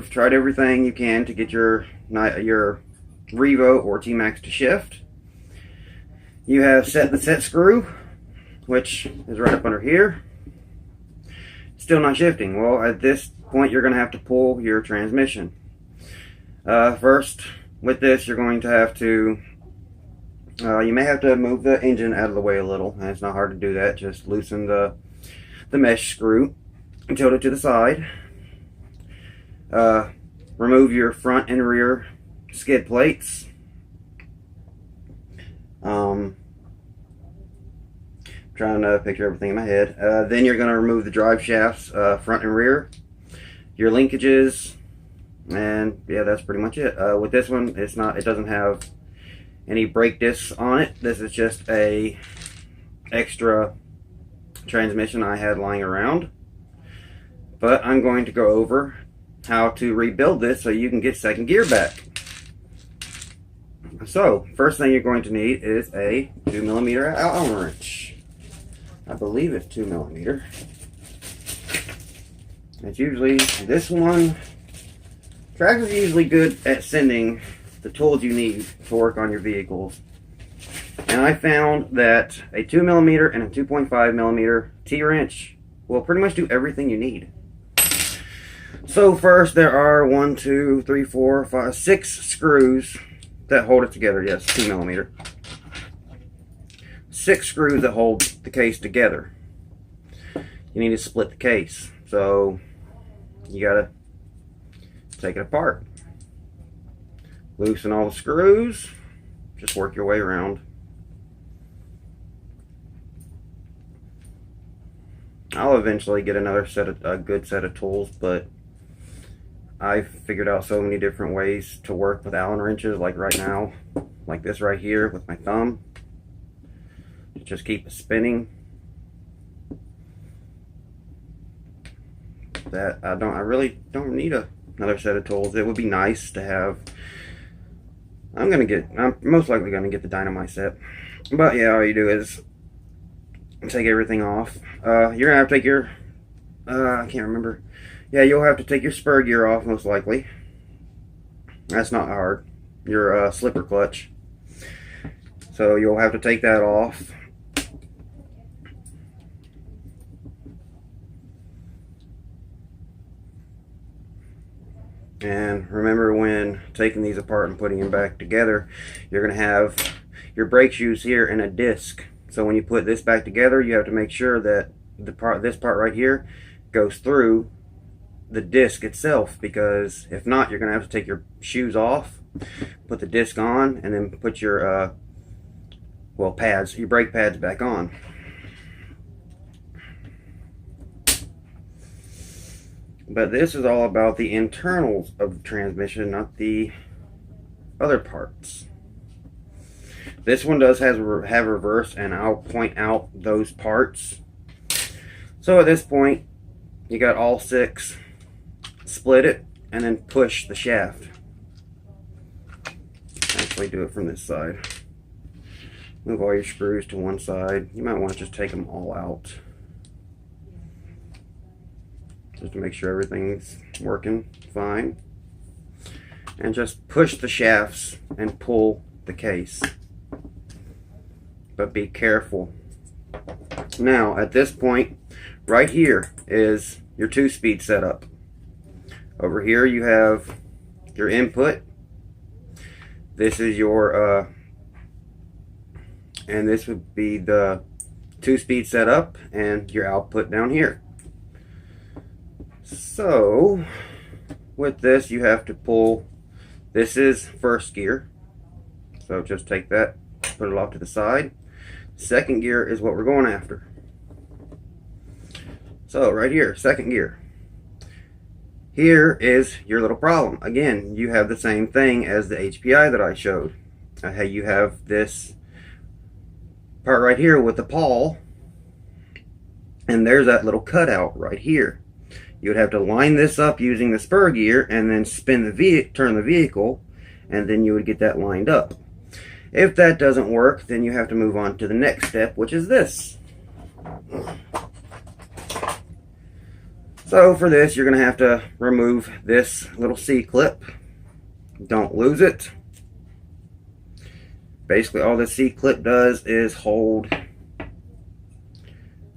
you've tried everything you can to get your Revo or t-maxx to shift. You have set the set screw, which is right up under here. Still not shifting. Well, at this point, you're going to have to pull your transmission. First, with this, you're going to have to, you may have to move the engine out of the way a little, and it's not hard to do that. Just loosen the mesh screw and tilt it to the side. Remove your front and rear skid plates. Trying to picture everything in my head. Then you're going to remove the drive shafts, front and rear, your linkages, and yeah, that's pretty much it. With this one, it doesn't have any brake discs on it. This is just a extra transmission I had lying around. But I'm going to go over how to rebuild this so you can get second gear back. So, first thing you're going to need is a 2mm Allen wrench. I believe it's 2mm. It's usually this one. Tractor's usually good at sending the tools you need to work on your vehicles. And I found that a 2mm and a 2.5mm T-wrench will pretty much do everything you need. So first there are 1, 2, 3, 4, 5, 6 screws that hold it together. Yes, 2mm. 6 screws that hold the case together. You need to split the case. So you gotta take it apart. Loosen all the screws. Just work your way around. I'll eventually get another good set of tools, but I've figured out so many different ways to work with Allen wrenches, like right now, like this right here with my thumb. Just keep it spinning. That I really don't need another set of tools. It would be nice to have. I'm most likely gonna get the dynamite set. But yeah, all you do is take everything off. You're gonna have to take your I can't remember. Yeah, you'll have to take your spur gear off most likely. That's not hard. Your slipper clutch. So you'll have to take that off. And remember, when taking these apart and putting them back together, you're going to have your brake shoes here and a disc. So when you put this back together, you have to make sure that this part right here goes through the disc itself, because if not, you're going to have to take your shoes off, put the disc on, and then put your your brake pads back on. But this is all about the internals of the transmission, not the other parts. This one does have reverse, and I'll point out those parts. So at this point, you got all 6. Split it, and then push the shaft. Actually do it from this side. Move all your screws to one side. You might want to just take them all out, just to make sure everything's working fine. And just push the shafts and pull the case. But be careful. Now, at this point, right here is your 2-speed setup. Over here you have your input. This is your, and this would be the 2-speed setup, and your output down here. So with this, you have to pull. This is first gear, so just take that, put it off to the side. Second gear is what we're going after. So right here, second gear. Here is your little problem. Again, you have the same thing as the HPI that I showed. How you have this part right here with the pawl, and there's that little cutout right here. You would have to line this up using the spur gear and then turn the vehicle, and then you would get that lined up. If that doesn't work, then you have to move on to the next step, which is this. So for this, you're going to have to remove this little C-clip. Don't lose it. Basically, all this C-clip does is hold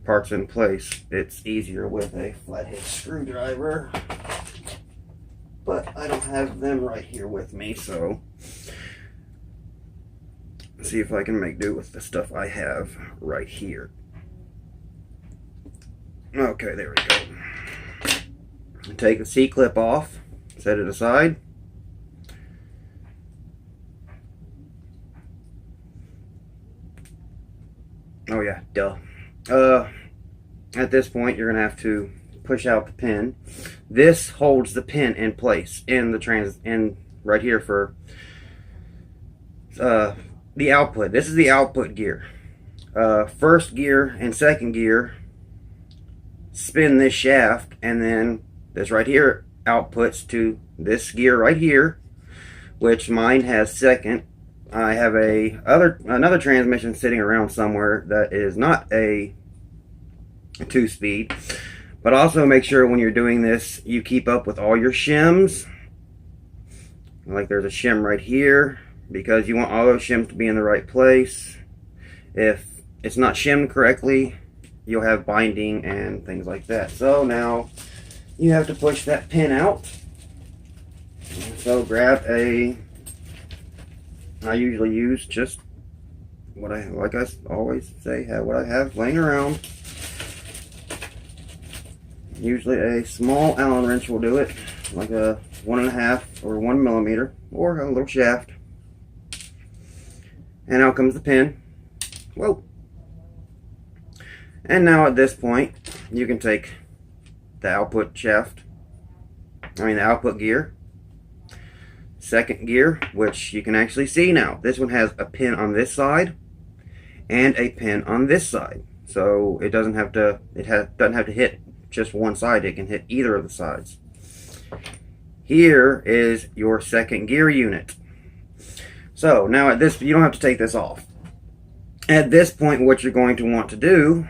parts in place. It's easier with a flathead screwdriver, but I don't have them right here with me, so let's see if I can make do with the stuff I have right here. Okay, there we go. Take the C-clip off, set it aside. Oh yeah, duh. At this point, you're gonna have to push out the pin. This holds the pin in place in the right here for the output. This is the output gear. First gear and second gear spin this shaft, and then this right here outputs to this gear right here, which mine has second. I have another transmission sitting around somewhere that is not a 2-speed, but also make sure when you're doing this you keep up with all your shims. Like there's a shim right here, because you want all those shims to be in the right place. If it's not shimmed correctly, you'll have binding and things like that. So now you have to push that pin out. So grab I usually use just what I always say, what I have laying around. Usually a small Allen wrench will do it, like a 1.5 or 1 millimeter, or a little shaft. And out comes the pin. Whoa. And now at this point, you can take the output the output gear, second gear, which you can actually see now. This one has a pin on this side and a pin on this side. So it doesn't have to hit just one side. It can hit either of the sides. Here is your second gear unit. So now at this, you don't have to take this off. At this point, what you're going to want to do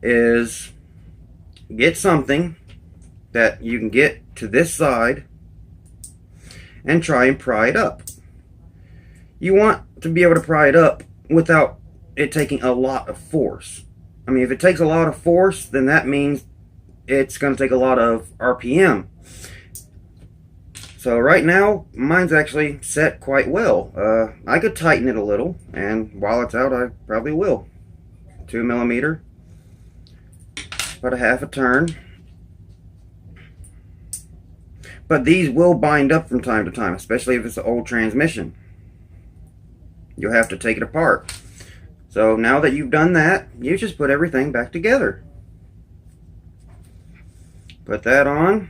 is get something that you can get to this side and try and pry it up. You want to be able to pry it up without it taking a lot of force. I mean, if it takes a lot of force, then that means it's going to take a lot of RPM. So right now, mine's actually set quite well. I could tighten it a little, and while it's out, I probably will. 2 millimeter, about a half a turn. But these will bind up from time to time, especially if it's an old transmission. You'll have to take it apart. So now that you've done that, you just put everything back together. Put that on,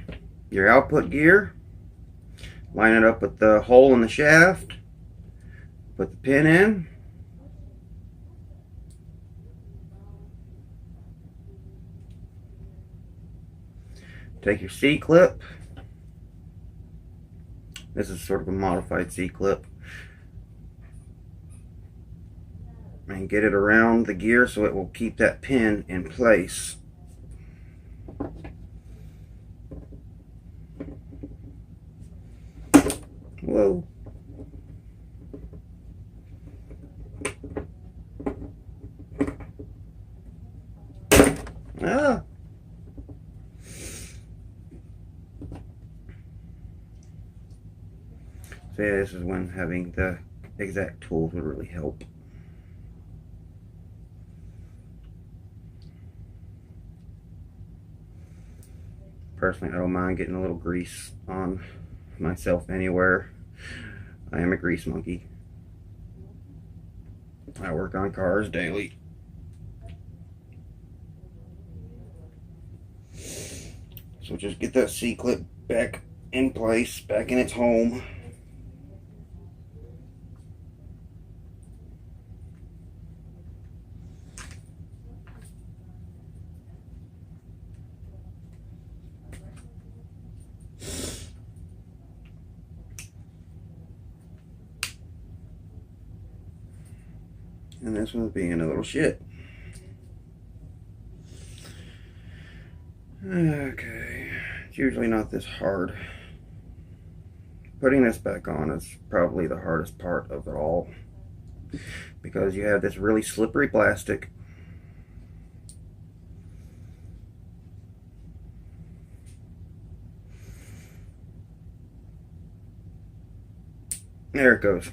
your output gear, line it up with the hole in the shaft, put the pin in, take your C-clip. This is sort of a modified C-clip. And get it around the gear so it will keep that pin in place. Whoa. Ah. So yeah, this is when having the exact tools would really help. Personally, I don't mind getting a little grease on myself anywhere. I am a grease monkey. I work on cars daily. So just get that C-clip back in place, back in its home. And this one's being a little shit. Okay, it's usually not this hard. Putting this back on is probably the hardest part of it all, because you have this really slippery plastic. There it goes.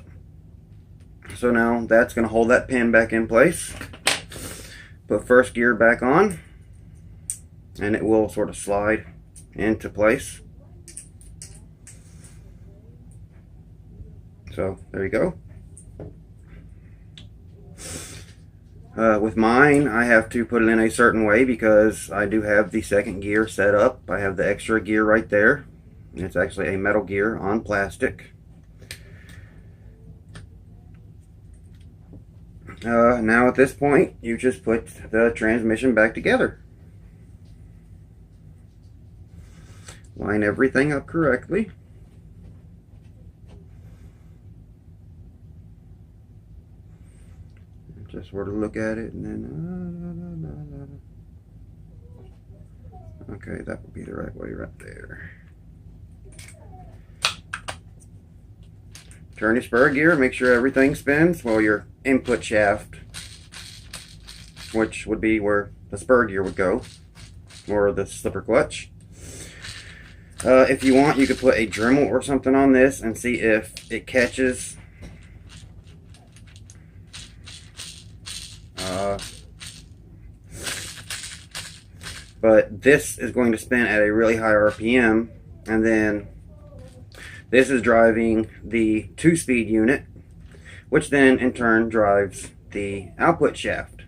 So now that's going to hold that pin back in place. Put first gear back on, and it will sort of slide into place. So there you go. With mine, I have to put it in a certain way because I do have the second gear set up. I have the extra gear right there. It's actually a metal gear on plastic. Now at this point, you just put the transmission back together. Line everything up correctly. Just sort of look at it and then okay, that would be the right way right there. Turn your spur gear, make sure everything spins. Well, your input shaft, which would be where the spur gear would go, or the slipper clutch. If you want, you could put a Dremel or something on this and see if it catches. But this is going to spin at a really high RPM, and then this is driving the 2-speed unit, which then in turn drives the output shaft.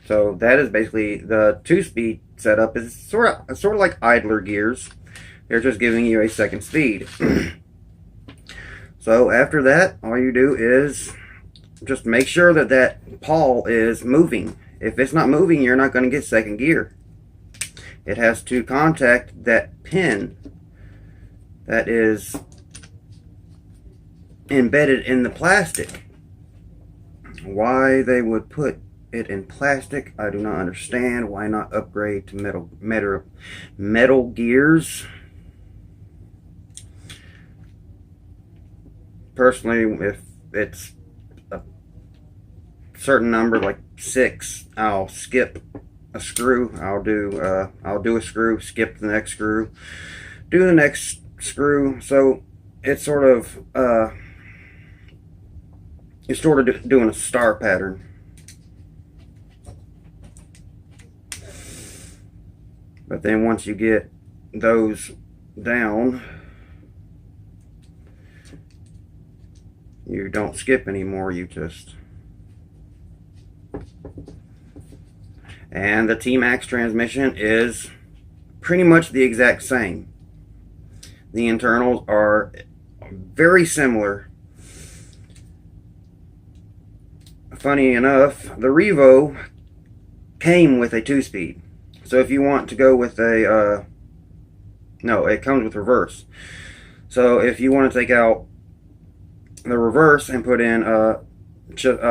So that is basically the 2-speed setup. Is sort of like idler gears. They're just giving you a second speed. So after that, all you do is just make sure that that pawl is moving. If it's not moving, you're not going to get second gear. It has to contact that pin that is embedded in the plastic. Why they would put it in plastic, I do not understand. Why not upgrade to metal gears? Personally, if it's a certain number like 6, I'll skip a screw. I'll do a screw, skip the next screw, do the next screw. So it's sort of doing a star pattern. But then once you get those down, you don't skip anymore, you just... And the t-maxx transmission is pretty much the exact same. The internals are very similar. Funny enough, the Revo came with a 2-speed. So if you want to go with a... no, it comes with reverse. So if you want to take out the reverse and put in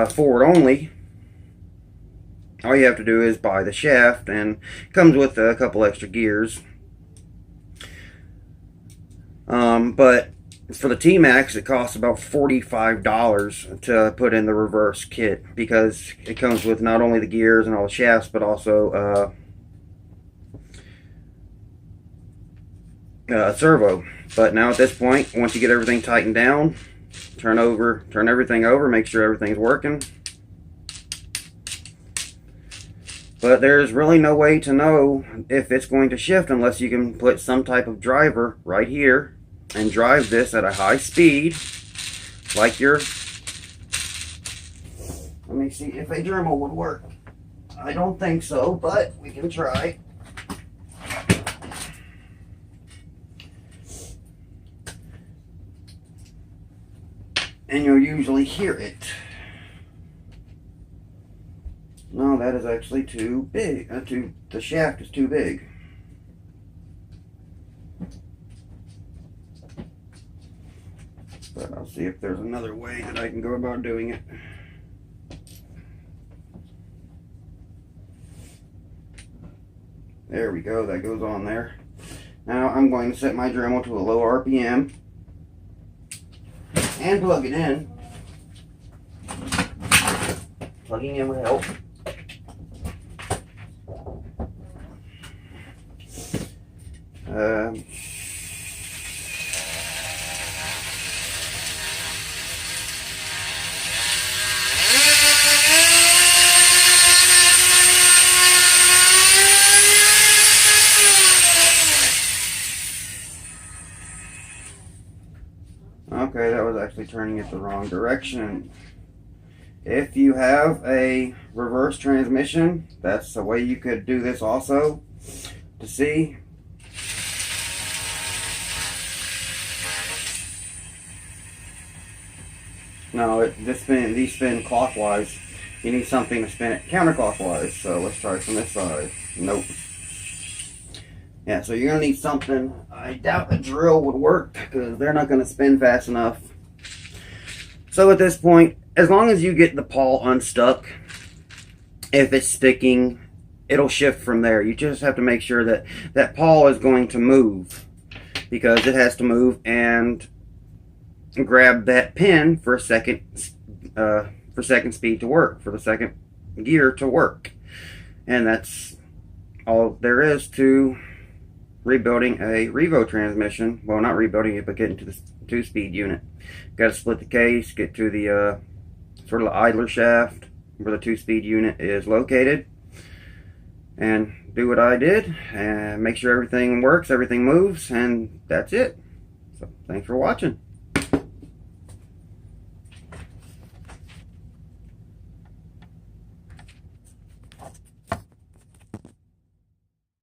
forward only, all you have to do is buy the shaft, and it comes with a couple extra gears. But for the t-maxx, it costs about $45 to put in the reverse kit, because it comes with not only the gears and all the shafts, but also a servo. But now at this point, once you get everything tightened down, turn everything over, make sure everything's working. But there's really no way to know if it's going to shift unless you can put some type of driver right here and drive this at a high speed, like your... Let me see if a Dremel would work. I don't think so, but we can try. And you'll usually hear it. No, that is actually too big. The shaft is too big. But I'll see if there's another way that I can go about doing it. There we go, that goes on there. Now I'm going to set my Dremel to a low RPM and plug it in. Plugging in will help. Okay, that was actually turning it the wrong direction. If you have a reverse transmission, that's the way you could do this also. To see. No, these spin clockwise. You need something to spin it counterclockwise. So let's try from this side. Nope. Yeah, so you're going to need something. I doubt a drill would work because they're not going to spin fast enough. So at this point, as long as you get the pawl unstuck, if it's sticking, it'll shift from there. You just have to make sure that that pawl is going to move, because it has to move and grab that pin for second speed to work, for the second gear to work. And that's all there is to rebuilding a Revo transmission. Well, not rebuilding it, but getting to the 2-speed unit. Got to split the case, get to the sort of the idler shaft where the 2-speed unit is located, and do what I did and make sure everything works, everything moves, and that's it. So thanks for watching.